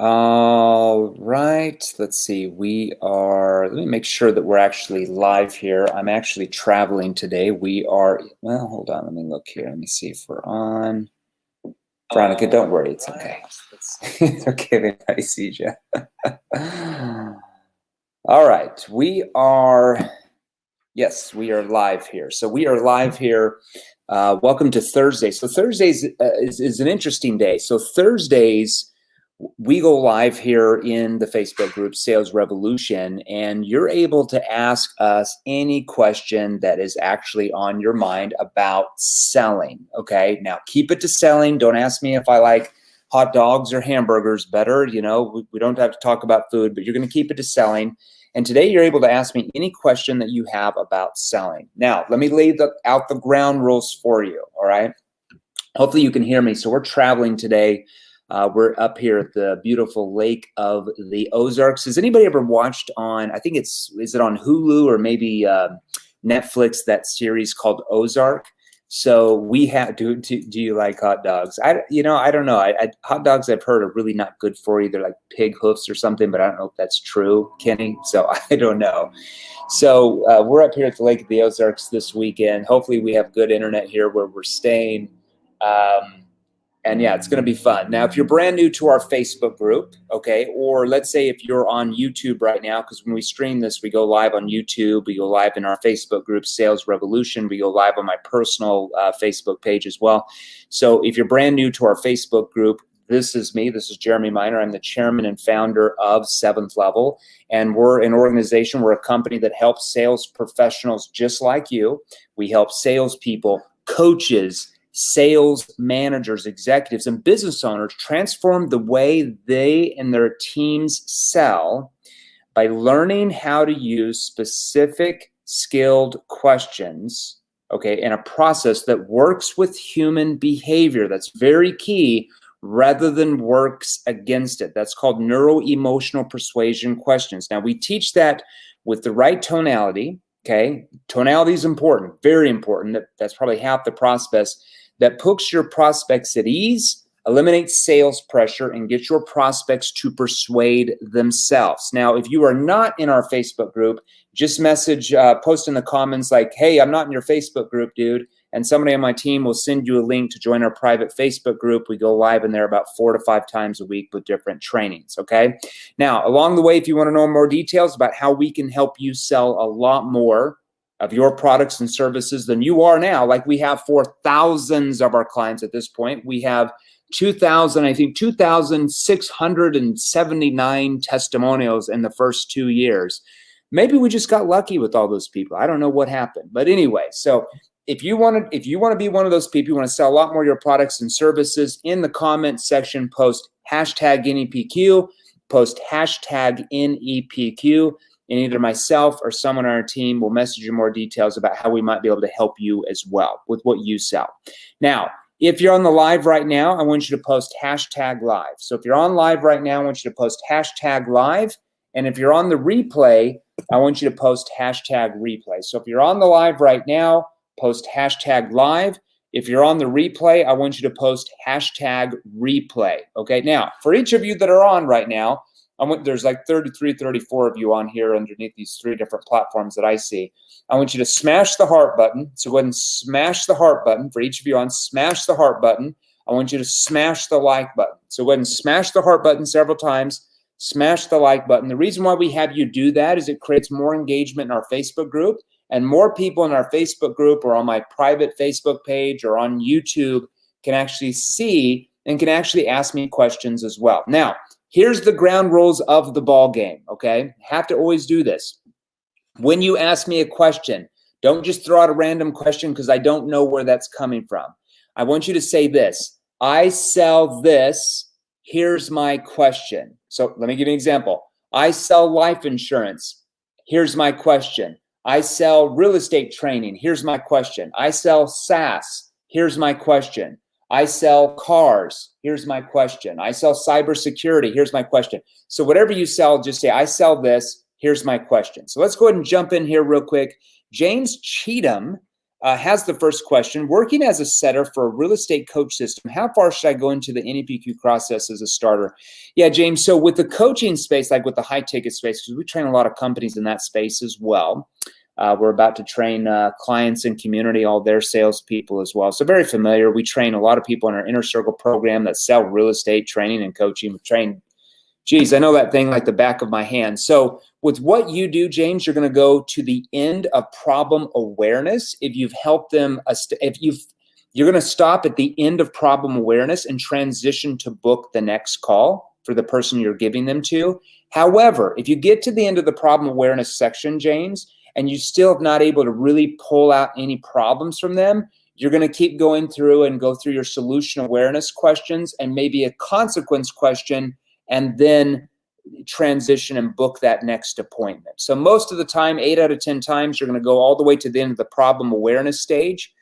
All right, let's see. Let me make sure that we're actually live here. I'm actually traveling today. Well, hold on, let me look here. Let me see if we're on. Veronica, don't worry, it's okay. It's okay, everybody sees you. All right, yes, we are live here. So we are live here. Welcome to Thursday. So Thursdays is an interesting day. So Thursdays, we go live here in the Facebook group Sales Revolution, and you're able to ask us any question that is actually on your mind about selling. Okay, now keep it to selling. Don't ask me if I like hot dogs or hamburgers better. You know, we don't have to talk about food, but you're going to keep it to selling. And today you're able to ask me any question that you have about selling. Now, let me lay out the ground rules for you, all right? Hopefully you can hear me. So we're traveling today. We're up here at the beautiful lake of the Ozarks. Has anybody ever watched on, I think is it on Hulu or maybe Netflix, that series called Ozark? So we have, do you like hot dogs? I don't know. Hot dogs I've heard are really not good for you. They're like pig hoofs or something, but I don't know if that's true, Kenny. So I don't know. So we're up here at the Lake of the Ozarks this weekend. Hopefully we have good internet here where we're staying. And yeah, it's going to be fun. Now, if you're brand new to our Facebook group, okay, or let's say if you're on YouTube right now, because when we stream this, we go live on YouTube, we go live in our Facebook group, Sales Revolution, we go live on my personal Facebook page as well. So if you're brand new to our Facebook group, this is me. This is Jeremy Miner. I'm the chairman and founder of Seventh Level, and we're an organization, we're a company that helps sales professionals just like you. We help salespeople, coaches, sales managers, executives, and business owners transform the way they and their teams sell by learning how to use specific skilled questions, okay, in a process that works with human behavior. That's very key, rather than works against it. That's called neuro-emotional persuasion questions. Now, we teach that with the right tonality, okay? Tonality is important, very important. That's probably half the process. That puts your prospects at ease, eliminates sales pressure, and gets your prospects to persuade themselves. Now, if you are not in our Facebook group, just post in the comments like, hey, I'm not in your Facebook group, dude. And somebody on my team will send you a link to join our private Facebook group. We go live in there about 4 to 5 times a week with different trainings, okay? Now, along the way, if you want to know more details about how we can help you sell a lot more of your products and services than you are now, like we have for thousands of our clients at this point. We have 2,679 testimonials in the first 2 years. Maybe we just got lucky with all those people. I don't know what happened. But anyway, so if you want to be one of those people, you want to sell a lot more of your products and services, in the comment section, post hashtag NEPQ, post hashtag NEPQ. And either myself or someone on our team will message you more details about how we might be able to help you as well with what you sell. Now, if you're on the live right now, I want you to post hashtag live. So if you're on live right now, I want you to post hashtag live. And if you're on the replay, I want you to post hashtag replay. So if you're on the live right now, post hashtag live. If you're on the replay, I want you to post hashtag replay. Okay, now for each of you that are on right now, there's like 33, 34 of you on here underneath these 3 different platforms that I see. I want you to smash the heart button. So go ahead and smash the heart button. For each of you on, smash the heart button. I want you to smash the like button. So go ahead and smash the heart button several times. Smash the like button. The reason why we have you do that is it creates more engagement in our Facebook group, and more people in our Facebook group or on my private Facebook page or on YouTube can actually see and can actually ask me questions as well. Now, here's the ground rules of the ball game, okay? Have to always do this. When you ask me a question, don't just throw out a random question because I don't know where that's coming from. I want you to say this: I sell this, here's my question. So let me give you an example. I sell life insurance, here's my question. I sell real estate training, here's my question. I sell SaaS, here's my question. I sell cars, here's my question. I sell cybersecurity, here's my question. So whatever you sell, just say, I sell this, here's my question. So let's go ahead and jump in here real quick. James Cheatham has the first question. Working as a setter for a real estate coach system, how far should I go into the NEPQ process as a starter? Yeah, James, so with the coaching space, like with the high ticket space, because we train a lot of companies in that space as well. We're about to train clients and community, all their salespeople as well. So very familiar. We train a lot of people in our Inner Circle program that sell real estate training and coaching. We train, geez, I know that thing like the back of my hand. So with what you do, James, you're going to go to the end of problem awareness. If you've helped them, you're going to stop at the end of problem awareness and transition to book the next call for the person you're giving them to. However, if you get to the end of the problem awareness section, James, and you still have not able to really pull out any problems from them, you're going to keep going through and go through your solution awareness questions and maybe a consequence question, and then transition and book that next appointment. So most of the time, 8 out of 10 times, you're going to go all the way to the end of the problem awareness stage.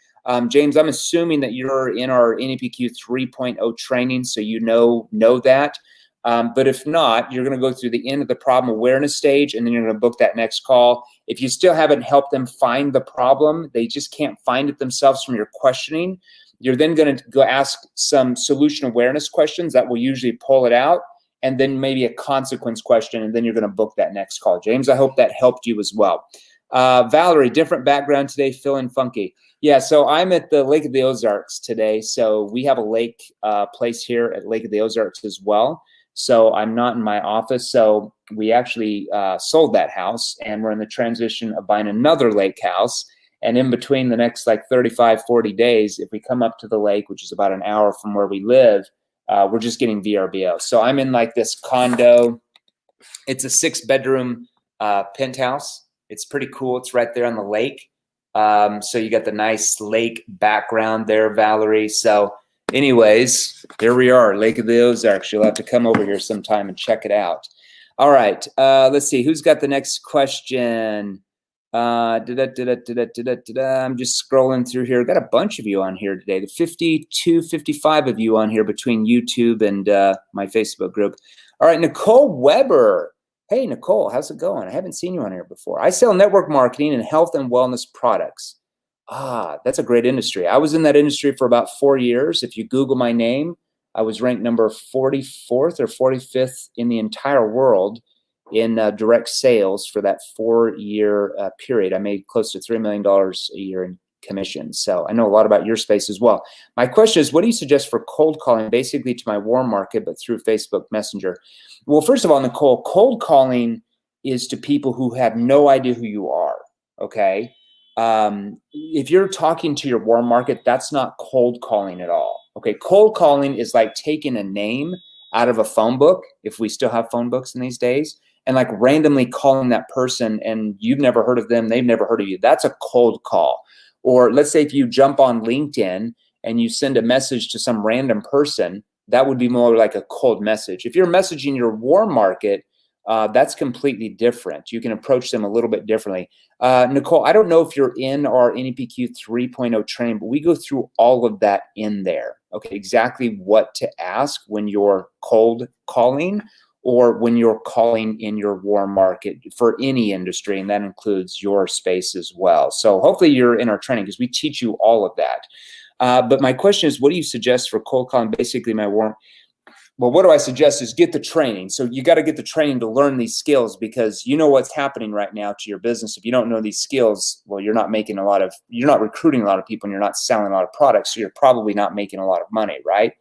James, I'm assuming that you're in our NEPQ 3.0 training, so you know that. But if not, you're going to go through the end of the problem awareness stage, and then you're going to book that next call. If you still haven't helped them find the problem, they just can't find it themselves from your questioning, you're then going to go ask some solution awareness questions that will usually pull it out, and then maybe a consequence question, and then you're going to book that next call. James, I hope that helped you as well. Valerie, different background today, feeling funky. Yeah, so I'm at the Lake of the Ozarks today. So we have a lake place here at Lake of the Ozarks as well. So I'm not in my office. So we actually sold that house, and we're in the transition of buying another lake house. And in between the next like 35, 40 days, if we come up to the lake, which is about an hour from where we live, we're just getting VRBO. So I'm in like this condo. It's a 6-bedroom penthouse. It's pretty cool. It's right there on the lake. So you got the nice lake background there, Valerie. So anyways, here we are, Lake of the Ozarks. You'll have to come over here sometime and check it out. All right. Let's see. Who's got the next question? I'm just scrolling through here. Got a bunch of you on here today. The 52, 55 of you on here between YouTube and my Facebook group. All right, Nicole Weber. Hey, Nicole, how's it going? I haven't seen you on here before. I sell network marketing and health and wellness products. That's a great industry. I was in that industry for about 4 years. If you Google my name, I was ranked number 44th or 45th in the entire world in direct sales for that 4-year period. I made close to $3 million a year in commission. So I know a lot about your space as well. My question is, what do you suggest for cold calling, basically to my warm market, but through Facebook Messenger? Well, first of all, Nicole, cold calling is to people who have no idea who you are, okay? If you're talking to your warm market, that's not cold calling at all, okay? Cold calling is like taking a name out of a phone book, if we still have phone books in these days, and like randomly calling that person, and you've never heard of them, they've never heard of you. That's a cold call. Or let's say if you jump on LinkedIn and you send a message to some random person, that would be more like a cold message. If you're messaging your warm market, that's completely different. You can approach them a little bit differently. Nicole, I don't know if you're in our NEPQ 3.0 training, but we go through all of that in there. Okay, exactly what to ask when you're cold calling or when you're calling in your warm market for any industry, and that includes your space as well. So hopefully you're in our training because we teach you all of that. But my question is, what do you suggest for cold calling? Basically, well, what do I suggest is get the training. So you got to get the training to learn these skills, because you know what's happening right now to your business. If you don't know these skills, well, you're not recruiting a lot of people, and you're not selling a lot of products. So you're probably not making a lot of money, right?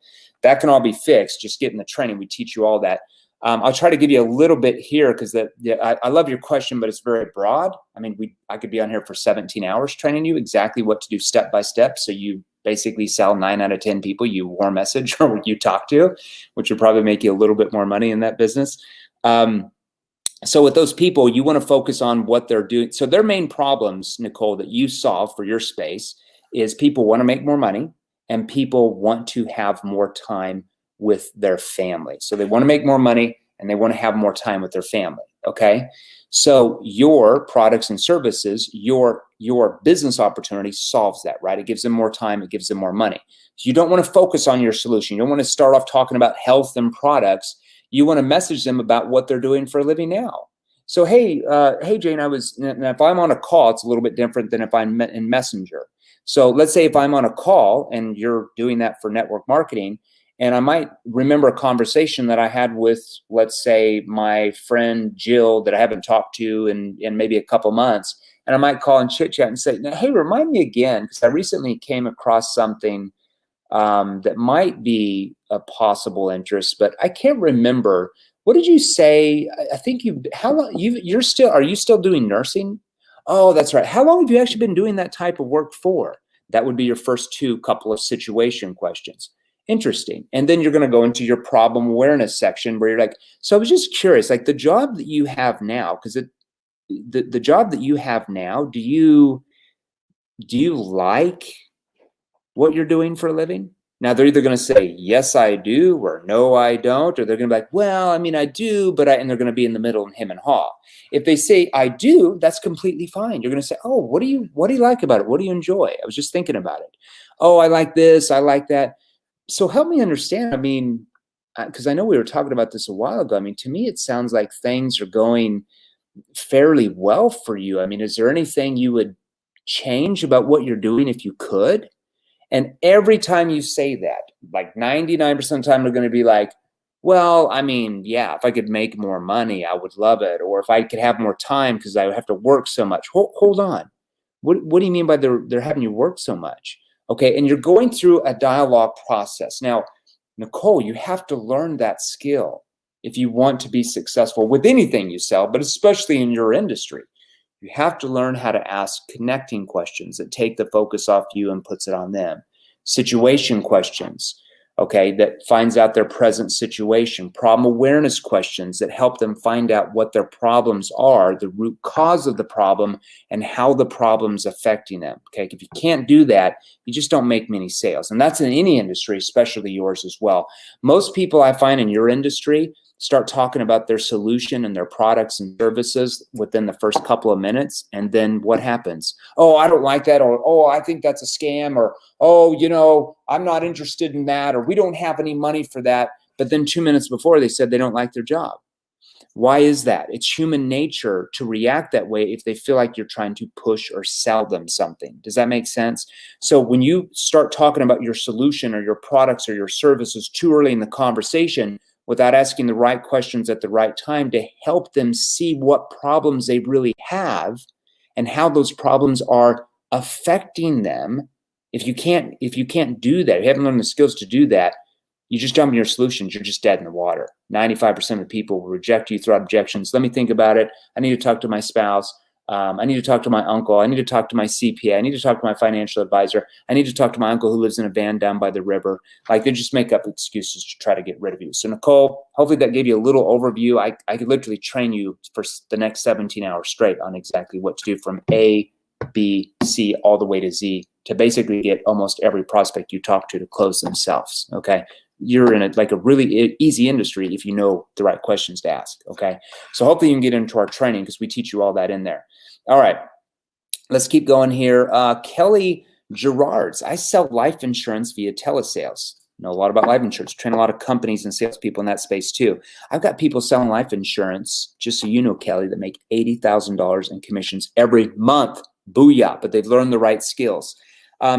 That can all be fixed. Just getting the training. We teach you all that. I'll try to give you a little bit here because I love your question, but it's very broad. I mean, I could be on here for 17 hours training you exactly what to do step by step. So you basically sell 9 out of 10 people you warm message or you talk to, which would probably make you a little bit more money in that business. So with those people, you want to focus on what they're doing. So their main problems, Nicole, that you solve for your space is people want to make more money and people want to have more time with their family. So they want to make more money and they want to have more time with their family. Okay. So your products and services, your business opportunity solves that, right? It gives them more time. It gives them more money. So you don't want to focus on your solution. You don't want to start off talking about health and products. You want to message them about what they're doing for a living now. So, hey, Jane, if I'm on a call, it's a little bit different than if I'm in Messenger. So let's say if I'm on a call and you're doing that for network marketing, and I might remember a conversation that I had with, let's say, my friend Jill that I haven't talked to in maybe a couple months. And I might call and chit chat and say, hey, remind me again, because I recently came across something that might be a possible interest, but I can't remember. What did you say? I think are you still doing nursing? Oh, that's right. How long have you actually been doing that type of work for? That would be your first couple of situation questions. Interesting. And then you're going to go into your problem awareness section where you're like, so I was just curious, like the job that you have now, because the job that you have now, do you like what you're doing for a living? Now they're either going to say, yes, I do, or no, I don't, or they're going to be like, well, I mean, I do, and they're going to be in the middle and hem and haw. If they say, I do, that's completely fine. You're going to say, oh, what do you like about it? What do you enjoy? I was just thinking about it. Oh, I like this. I like that. So help me understand. I mean, because I know we were talking about this a while ago. I mean, to me, it sounds like things are going fairly well for you. I mean, is there anything you would change about what you're doing if you could? And every time you say that, like 99% of the time, they're going to be like, well, I mean, yeah, if I could make more money, I would love it. Or if I could have more time because I would have to work so much. Hold on. What do you mean by they're having you work so much? Okay, and you're going through a dialogue process. Now, Nicole, you have to learn that skill if you want to be successful with anything you sell, but especially in your industry. You have to learn how to ask connecting questions that take the focus off you and puts it on them. Situation questions, okay, that finds out their present situation. Problem awareness questions that help them find out what their problems are, the root cause of the problem, and how the problem's affecting them. Okay, if you can't do that, you just don't make many sales. And that's in any industry, especially yours as well. Most people I find in your industry start talking about their solution and their products and services within the first couple of minutes. And then what happens? Oh, I don't like that. Or, oh, I think that's a scam. Or, oh, you know, I'm not interested in that. Or we don't have any money for that. But then 2 minutes before they said they don't like their job. Why is that? It's human nature to react that way if they feel like you're trying to push or sell them something. Does that make sense? So when you start talking about your solution or your products or your services too early in the conversation, without asking the right questions at the right time to help them see what problems they really have and how those problems are affecting them. If you can't do that, if you haven't learned the skills to do that, you just jump in your solutions, you're just dead in the water. 95% of the people will reject you, throw out objections. Let me think about it. I need to talk to my spouse. I need to talk to my uncle. I need to talk to my CPA. I need to talk to my financial advisor. I need to talk to my uncle who lives in a van down by the river. Like, they just make up excuses to try to get rid of you. So Nicole, hopefully that gave you a little overview. I could literally train you for the next 17 hours straight on exactly what to do from A, B, C, all the way to Z to basically get almost every prospect you talk to close themselves. Okay. You're in a really easy industry if you know the right questions to ask. Okay. So hopefully you can get into our training because we teach you all that in there. All right, let's keep going here. Kelly Gerards, I sell life insurance via telesales. Know a lot about life insurance, train a lot of companies and salespeople in that space too. I've got people selling life insurance, just so you know, Kelly, that make $80,000 in commissions every month. Booyah, but they've learned the right skills.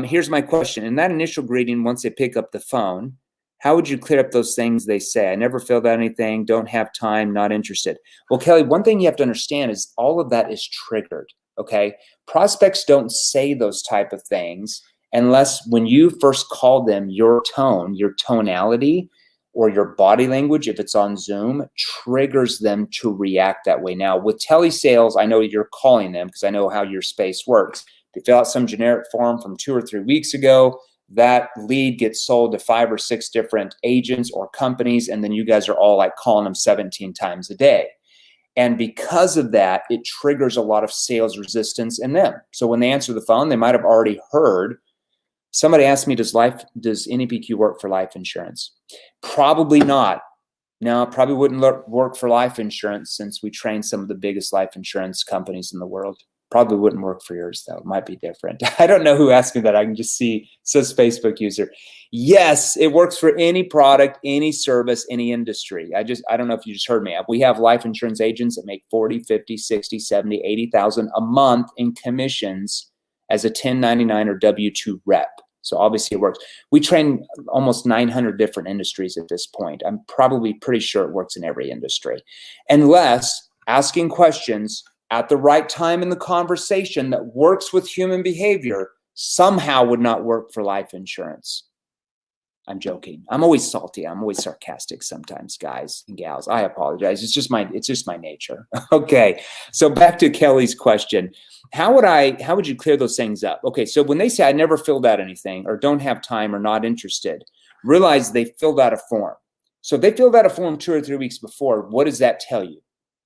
Here's my question. In that initial greeting, once they pick up the phone, how would you clear up those things they say? I never filled out anything, don't have time, not interested. Well, Kelly, one thing you have to understand is all of that is triggered, okay? Prospects don't say those type of things unless when you first call them, your tone, your tonality, or your body language, if it's on Zoom, triggers them to react that way. Now, with telesales, I know you're calling them because I know how your space works. They fill out some generic form from 2 or 3 weeks ago. That lead gets sold to 5 or 6 different agents or companies, and then you guys are all like calling them 17 times a day. And because of that, it triggers a lot of sales resistance in them. So when they answer the phone, they might have already heard. Somebody asked me, does NEPQ work for life insurance? Probably not. No, it probably wouldn't work for life insurance since we train some of the biggest life insurance companies in the world. Probably wouldn't work for yours, though. It might be different. I don't know who asked me that. I can just see, it says Facebook user. Yes, it works for any product, any service, any industry. I don't know if you just heard me. We have life insurance agents that make 40, 50, 60, 70, 80,000 a month in commissions as a 1099 or W-2 rep. So obviously it works. We train almost 900 different industries at this point. I'm probably pretty sure it works in every industry. Unless asking questions at the right time in the conversation that works with human behavior somehow would not work for life insurance. I'm joking. I'm always salty. I'm always sarcastic sometimes, guys and gals. I apologize. It's just my nature. Okay. So back to Kelly's question. How would you clear those things up? Okay. So when they say I never filled out anything or don't have time or not interested, realize they filled out a form. So if they filled out a form 2 or 3 weeks before, what does that tell you?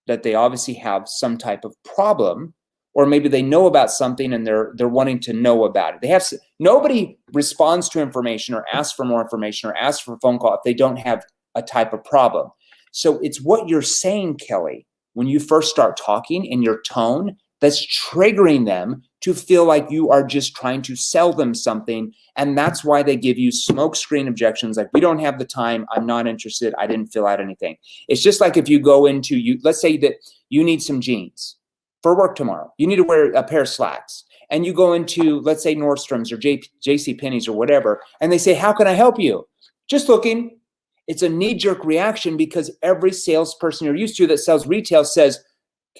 That they obviously have some type of problem, or maybe they know about something and they're wanting to know about it. Nobody responds to information or asks for more information or asks for a phone call if they don't have a type of problem. So it's what you're saying, Kelly, when you first start talking in your tone that's triggering them to feel like you are just trying to sell them something. And that's why they give you smoke screen objections like, we don't have the time, I'm not interested, I didn't fill out anything. It's just like if you go into, let's say that you need some jeans for work tomorrow. You need to wear a pair of slacks. And you go into, let's say, Nordstrom's or JCPenney's or whatever, and they say, how can I help you? Just looking. It's a knee-jerk reaction because every salesperson you're used to that sells retail says,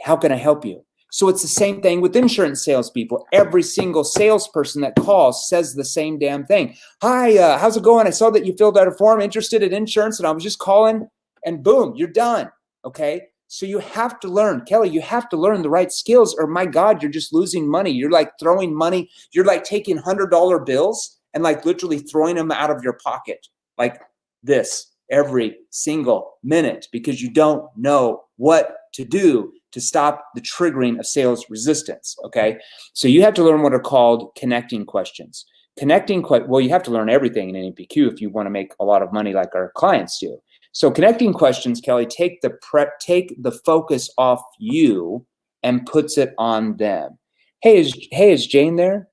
how can I help you? So it's the same thing with insurance salespeople. Every single salesperson that calls says the same damn thing. Hi, how's it going? I saw that you filled out a form, interested in insurance, and I was just calling, and boom, you're done, okay? So you have to learn, Kelly, you have to learn the right skills or my God, you're just losing money. You're like throwing money. You're like taking $100 bills and like literally throwing them out of your pocket like this every single minute because you don't know what to do to stop the triggering of sales resistance, okay? So you have to learn what are called connecting questions. Well, you have to learn everything in NPQ if you want to make a lot of money like our clients do. So connecting questions, Kelly, take the focus off you and puts it on them. Hey, is Jane there?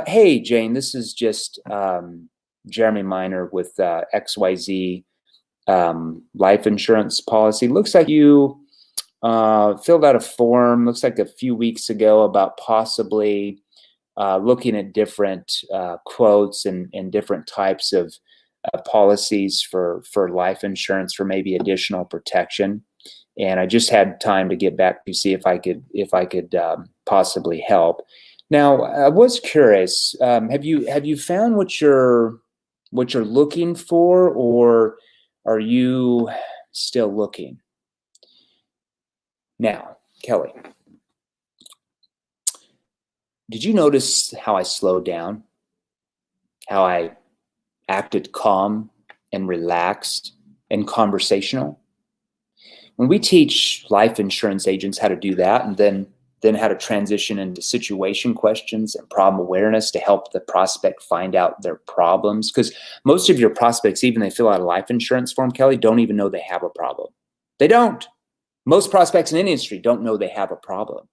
Hey, Jane, this is just Jeremy Miner with XYZ life insurance policy. Looks like you filled out a form, looks like a few weeks ago about possibly looking at different quotes and different types of policies for life insurance for maybe additional protection. And I just had time to get back to see if I could possibly help. Now, I was curious, have you found what you're looking for, or are you still looking? Now, Kelly, did you notice how I slowed down? How I acted calm and relaxed and conversational? When we teach life insurance agents how to do that, and then how to transition into situation questions and problem awareness to help the prospect find out their problems, because most of your prospects, even they fill out a life insurance form, Kelly, don't even know they have a problem. They don't. Most prospects in any industry don't know they have a problem.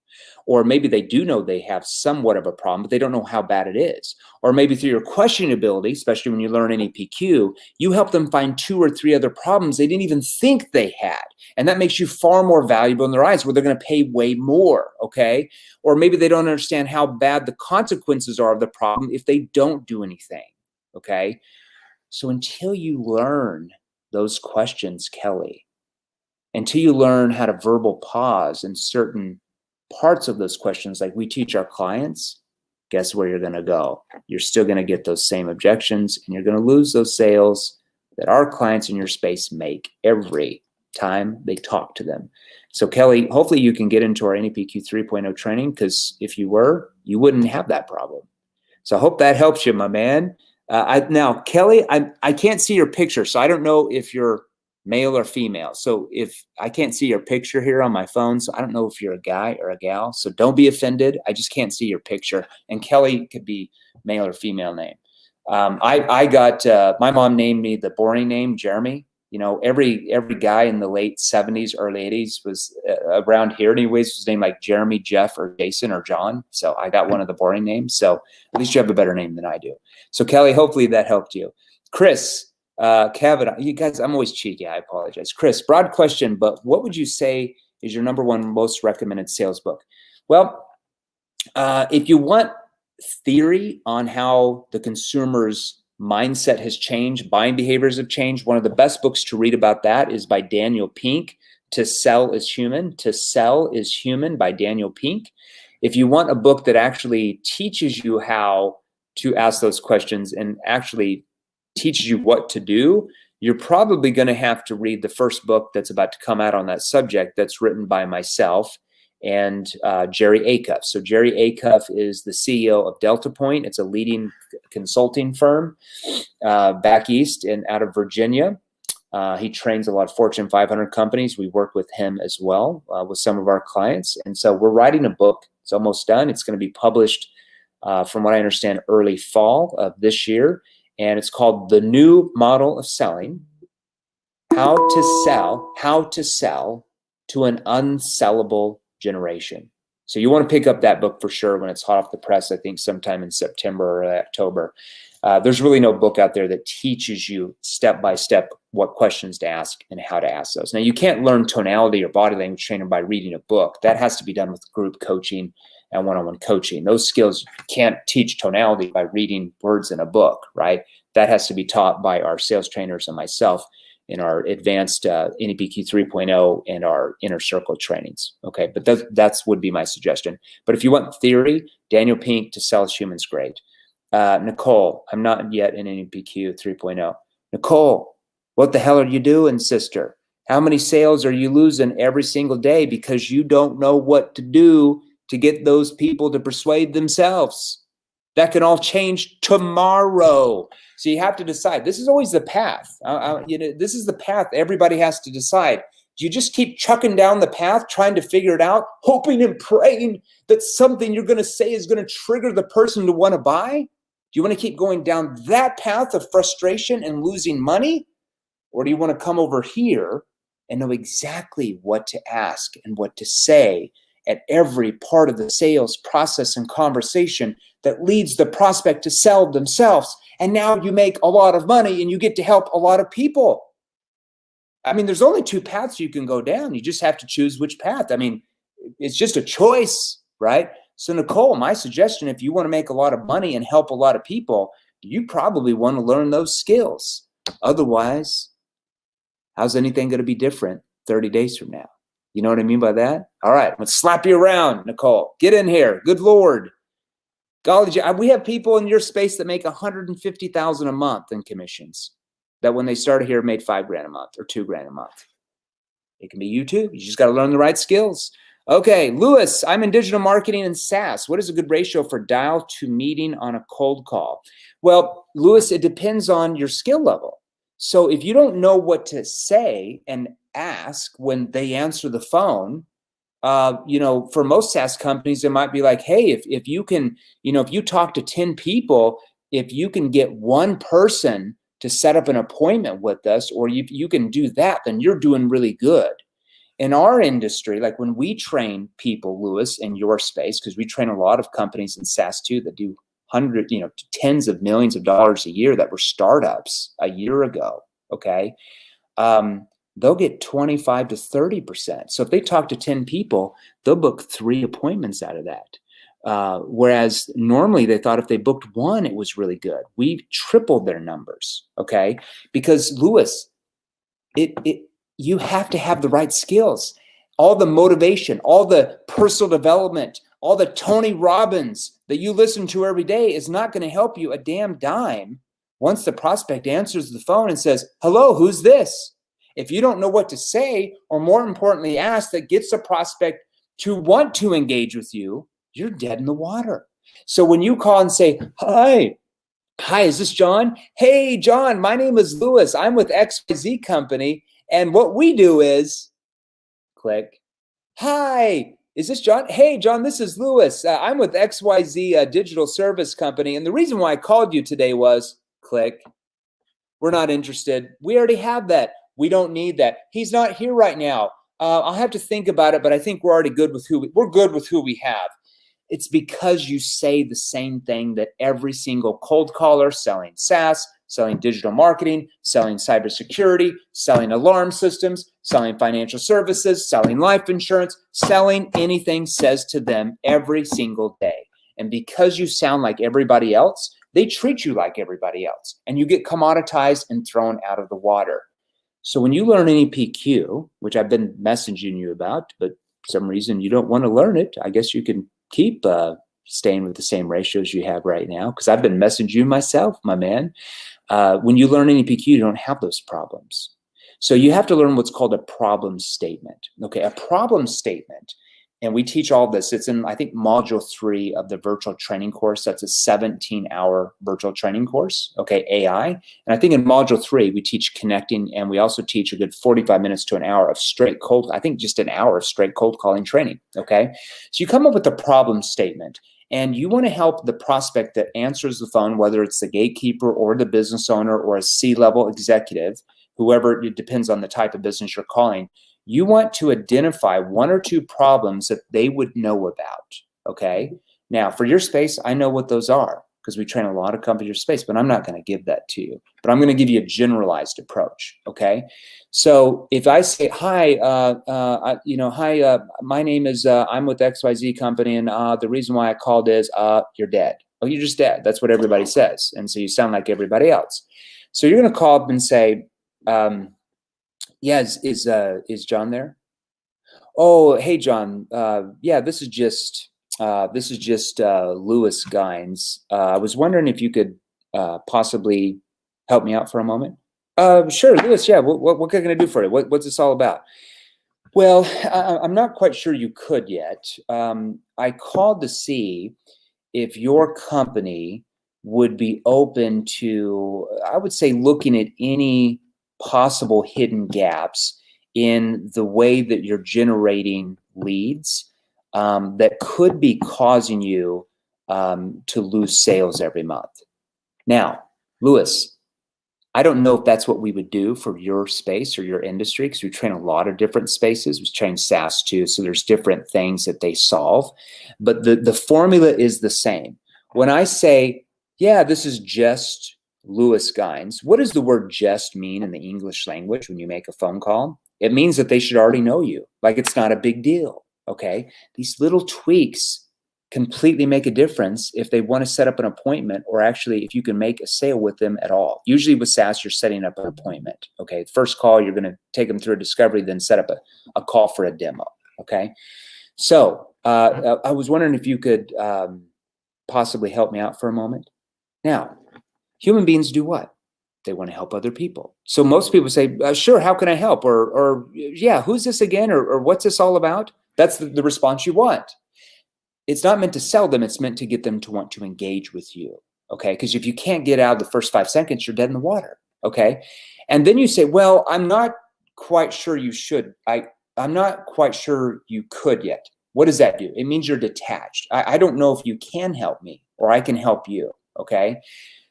Or maybe they do know they have somewhat of a problem, but they don't know how bad it is. Or maybe through your questioning ability, especially when you learn NEPQ, you help them find 2 or 3 other problems they didn't even think they had. And that makes you far more valuable in their eyes, where they're going to pay way more, okay? Or maybe they don't understand how bad the consequences are of the problem if they don't do anything, okay? So until you learn those questions, Kelly, until you learn how to verbal pause in certain parts of those questions, like we teach our clients, guess where you're going to go? You're still going to get those same objections, and you're going to lose those sales that our clients in your space make every time they talk to them. So Kelly, hopefully you can get into our NEPQ 3.0 training, because if you were, you wouldn't have that problem. So I hope that helps you, my man. Now, Kelly, I can't see your picture, so I don't know if you're male or female. So if I can't see your picture here on my phone, so I don't know if you're a guy or a gal. So don't be offended. I just can't see your picture. And Kelly could be male or female name. I got my mom named me the boring name, Jeremy. You know, every guy in the late 70s, early 80s was around here anyways was named like Jeremy, Jeff, or Jason, or John. So I got one of the boring names. So at least you have a better name than I do. So Kelly, hopefully that helped you. Chris, Kevin, you guys, I'm always cheeky. I apologize. Chris, broad question, but what would you say is your #1 most recommended sales book? Well, if you want theory on how the consumer's mindset has changed, buying behaviors have changed. One of the best books to read about that is by Daniel Pink, To Sell is Human. To Sell is Human by Daniel Pink. If you want a book that actually teaches you how to ask those questions and actually teaches you what to do, you're probably going to have to read the first book that's about to come out on that subject, that's written by myself and Jerry Acuff. So Jerry Acuff is the CEO of Delta Point. It's a leading consulting firm back east and out of Virginia. He trains a lot of Fortune 500 companies. We work with him as well with some of our clients. And so we're writing a book. It's almost done. It's going to be published, from what I understand, early fall of this year. And it's called The New Model of Selling, How to Sell to an Unsellable Generation. So you want to pick up that book for sure when it's hot off the press, I think sometime in September or October. There's really no book out there that teaches you step by step what questions to ask and how to ask those. Now, you can't learn tonality or body language training by reading a book. That has to be done with group coaching and one-on-one coaching. Those skills, you can't teach tonality by reading words in a book, right? That has to be taught by our sales trainers and myself in our advanced NEPQ 3.0 and our inner circle trainings. Okay, but that's would be my suggestion. But if you want theory, Daniel Pink, To Sell is Human's great. Nicole, I'm not yet in NEPQ 3.0. Nicole, what the hell are you doing, sister? How many sales are you losing every single day because you don't know what to do to get those people to persuade themselves? That can all change tomorrow. So you have to decide. This is always the path. This is the path everybody has to decide. Do you just keep chucking down the path, trying to figure it out, hoping and praying that something you're going to say is going to trigger the person to want to buy? Do you want to keep going down that path of frustration and losing money? Or do you want to come over here and know exactly what to ask and what to say at every part of the sales process and conversation that leads the prospect to sell themselves? And now you make a lot of money and you get to help a lot of people. I mean, there's only two paths you can go down. You just have to choose which path. I mean, it's just a choice, right? So Nicole, my suggestion, if you want to make a lot of money and help a lot of people, you probably want to learn those skills. Otherwise, how's anything going to be different 30 days from now? You know what I mean by that? All right, let's slap you around, Nicole. Get in here. Good Lord. Golly, we have people in your space that make $150,000 a month in commissions, that when they started here made $5,000 a month or $2,000 a month. It can be you too. You just got to learn the right skills. Okay, Lewis, I'm in digital marketing and SaaS. What is a good ratio for dial to meeting on a cold call? Well, Lewis, it depends on your skill level. So if you don't know what to say and ask when they answer the phone, for most SaaS companies, it might be like, hey, if you can, if you talk to 10 people, if you can get one person to set up an appointment with us, or you can do that, then you're doing really good. In our industry, like when we train people, Lewis, in your space, because we train a lot of companies in SaaS too that do tens of millions of dollars a year that were startups a year ago, okay? They'll get 25 to 30%. So if they talk to 10 people, they'll book 3 appointments out of that. Whereas normally they thought if they booked 1, it was really good. We tripled their numbers, okay? Because Lewis, you have to have the right skills. All the motivation, all the personal development, all the Tony Robbins that you listen to every day is not going to help you a damn dime once the prospect answers the phone and says, hello, who's this? If you don't know what to say, or more importantly, ask that gets the prospect to want to engage with you, you're dead in the water. So when you call and say, hi, is this John? Hey, John, my name is Lewis. I'm with XYZ Company. And what we do is, click, hi, is this John? Hey, John, this is Lewis. I'm with XYZ Digital Service Company. And the reason why I called you today was, click, we're not interested. We already have that. We don't need that. He's not here right now. I'll have to think about it, but I think we're already good with we're good with who we have. It's because you say the same thing that every single cold caller selling SaaS, selling digital marketing, selling cybersecurity, selling alarm systems, selling financial services, selling life insurance, selling anything says to them every single day. And because you sound like everybody else, they treat you like everybody else, and you get commoditized and thrown out of the water. So when you learn NEPQ, which I've been messaging you about, but for some reason you don't want to learn it, I guess you can keep staying with the same ratios you have right now, because I've been messaging you myself, my man. When you learn NEPQ, you don't have those problems. So you have to learn what's called a problem statement. Okay, a problem statement, and we teach all this. It's in, I think, module 3 of the virtual training course. That's a 17-hour virtual training course, okay, AI. And I think in module 3, we teach connecting, and we also teach a good 45 minutes to an hour of straight cold, I think just an hour of straight cold calling training, okay? So you come up with a problem statement, and you want to help the prospect that answers the phone, whether it's the gatekeeper or the business owner or a C-level executive, whoever, it depends on the type of business you're calling. You want to identify 1 or 2 problems that they would know about, okay? Now, for your space, I know what those are because we train a lot of companies in your space, but I'm not going to give that to you. But I'm going to give you a generalized approach, okay? So if I say, hi, my name is, I'm with XYZ company, and the reason why I called is, you're dead. Oh, you're just dead. That's what everybody says. And so you sound like everybody else. So you're going to call up and say, yeah, is John there? Oh, hey, John. Yeah, this is just Louis Gines. I was wondering if you could possibly help me out for a moment. Sure, Louis. Yeah, what can I do for you? What's this all about? Well, I'm not quite sure you could yet. I called to see if your company would be open to, I would say, looking at any possible hidden gaps in the way that you're generating leads that could be causing you to lose sales every month. Now, Louis, I don't know if that's what we would do for your space or your industry, because we train a lot of different spaces. We train SaaS too, so there's different things that they solve. But the formula is the same. When I say, yeah, this is just Louis Gines, what does the word just mean in the English language when you make a phone call? It means that they should already know you. Like, it's not a big deal, okay? These little tweaks completely make a difference if they want to set up an appointment, or actually if you can make a sale with them at all. Usually with SaaS, you're setting up an appointment, okay? First call, you're going to take them through a discovery, then set up a call for a demo, okay? So I was wondering if you could possibly help me out for a moment. Now, human beings do what? They want to help other people. So most people say, sure, how can I help? Or yeah, who's this again? Or what's this all about? That's the response you want. It's not meant to sell them. It's meant to get them to want to engage with you, okay? Because if you can't get out of the first 5 seconds, you're dead in the water, okay? And then you say, well, I'm not quite sure you should. I'm not quite sure you could yet. What does that do? It means you're detached. I don't know if you can help me or I can help you, okay?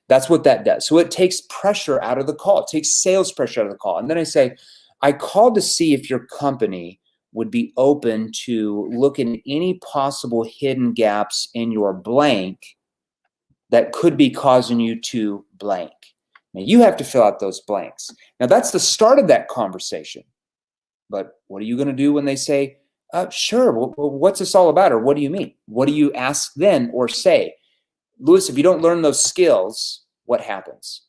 That's what that does. So it takes pressure out of the call. It takes sales pressure out of the call. And then I say, I called to see if your company would be open to looking at any possible hidden gaps in your blank that could be causing you to blank. Now, you have to fill out those blanks. Now, that's the start of that conversation. But what are you going to do when they say, sure, well, what's this all about? Or what do you mean? What do you ask then or say? Louis, if you don't learn those skills, what happens?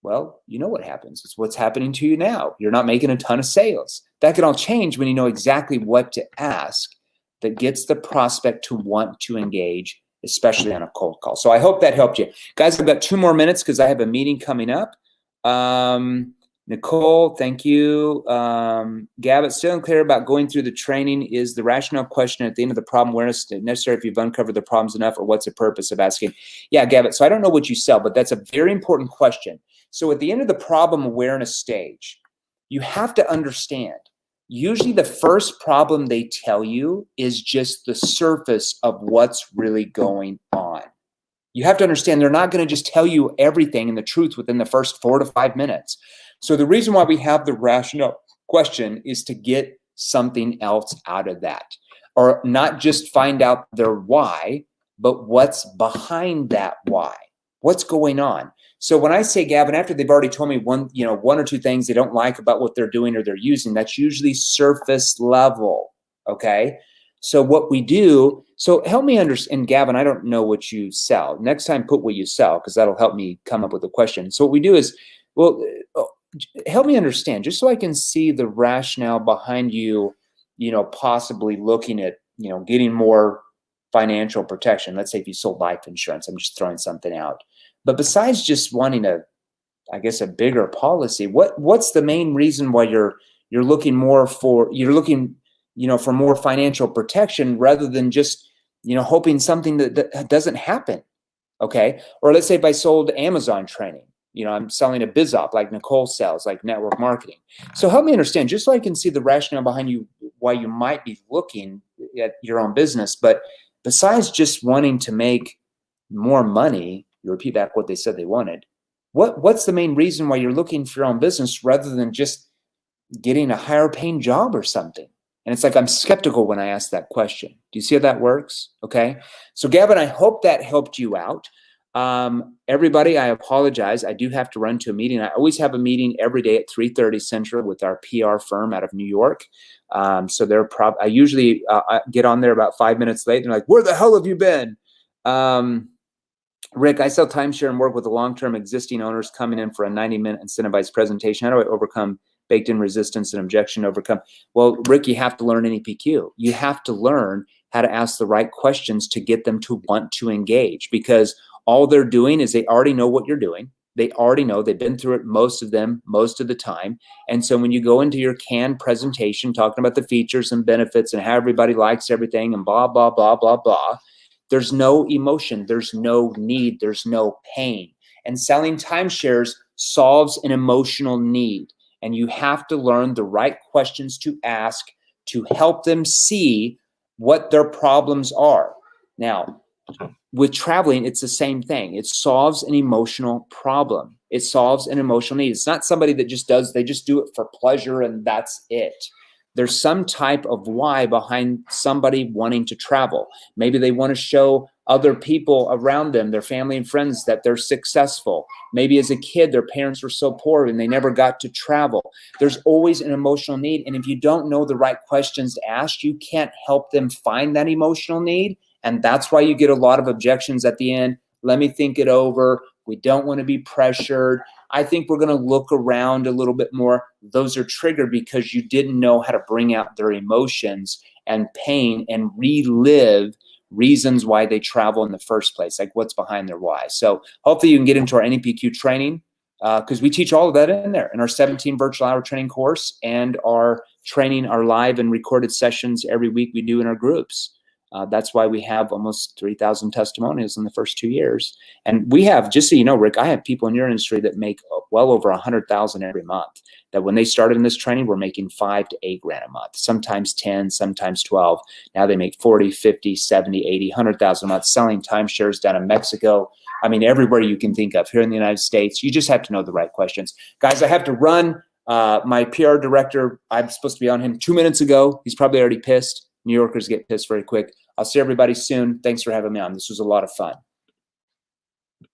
Well, you know what happens. It's what's happening to you now. You're not making a ton of sales. That can all change when you know exactly what to ask that gets the prospect to want to engage, especially on a cold call. So I hope that helped you. Guys, I've got 2 more minutes because I have a meeting coming up. Nicole, thank you. Gab, it's still unclear about going through the training. Is the rationale question at the end of the problem awareness necessary if you've uncovered the problems enough, or what's the purpose of asking? Yeah, Gab, so I don't know what you sell, but that's a very important question. So at the end of the problem awareness stage, you have to understand, usually the first problem they tell you is just the surface of what's really going on. You have to understand they're not going to just tell you everything and the truth within the first 4 to 5 minutes. So the reason why we have the rationale question is to get something else out of that, or not just find out their why, but what's behind that why. What's going on? So when I say, Gavin, after they've already told me 1 or 2 things they don't like about what they're doing or they're using, that's usually surface level, okay? So what we do So help me understand, Gavin, I don't know what you sell. Next time, put what you sell, because that'll help me come up with a question. So what we do is, well, help me understand, just so I can see the rationale behind you, possibly looking at, getting more financial protection. Let's say if you sold life insurance, I'm just throwing something out. But besides just wanting I guess, a bigger policy, what's the main reason why you're looking for more financial protection rather than just, hoping something that doesn't happen? Okay. Or let's say if I sold Amazon training, I'm selling a BizOp like Nicole sells, like network marketing. So help me understand, just so I can see the rationale behind why you might be looking at your own business. But besides just wanting to make more money, you repeat back what they said they wanted. What's the main reason why you're looking for your own business rather than just getting a higher paying job or something? And it's like, I'm skeptical when I ask that question. Do you see how that works? Okay. So Gavin, I hope that helped you out. Everybody, I apologize. I do have to run to a meeting. I always have a meeting every day at 3:30 Central with our PR firm out of New York. So I usually I get on there about 5 minutes late. They're like, where the hell have you been? Rick, I sell timeshare and work with the long-term existing owners coming in for a 90-minute incentivized presentation. How do I overcome baked-in resistance and objection overcome? Well, Rick, you have to learn NEPQ. You have to learn how to ask the right questions to get them to want to engage, because all they're doing is they already know what you're doing. They already know. They've been through it, most of them, most of the time. And so when you go into your canned presentation talking about the features and benefits and how everybody likes everything and blah, blah, blah, blah, blah, there's no emotion, there's no need, there's no pain. And selling timeshares solves an emotional need. And you have to learn the right questions to ask to help them see what their problems are. Now, with traveling, it's the same thing. It solves an emotional problem. It solves an emotional need. It's not somebody that they just do it for pleasure and that's it. There's some type of why behind somebody wanting to travel. Maybe they want to show other people around them, their family and friends, that they're successful. Maybe as a kid, their parents were so poor and they never got to travel. There's always an emotional need. And if you don't know the right questions to ask, you can't help them find that emotional need. And that's why you get a lot of objections at the end. Let me think it over. We don't want to be pressured. I think we're going to look around a little bit more. Those are triggered because you didn't know how to bring out their emotions and pain and relive reasons why they travel in the first place, like what's behind their why. So hopefully you can get into our NEPQ training because we teach all of that in there in our 17 virtual hour training course and our live and recorded sessions every week we do in our groups. That's why we have almost 3,000 testimonials in the first 2 years. And we have, just so you know, Rick, I have people in your industry that make well over 100,000 every month, that when they started in this training, we're making $5 to $8 grand a month, sometimes 10, sometimes 12. Now they make 40, 50, 70, 80, 100,000 a month selling timeshares down in Mexico. I mean, everywhere you can think of here in the United States. You just have to know the right questions. Guys, I have to run. My PR director, I'm supposed to be on him 2 minutes ago. He's probably already pissed. New Yorkers get pissed very quick. I'll see everybody soon. Thanks for having me on. This was a lot of fun.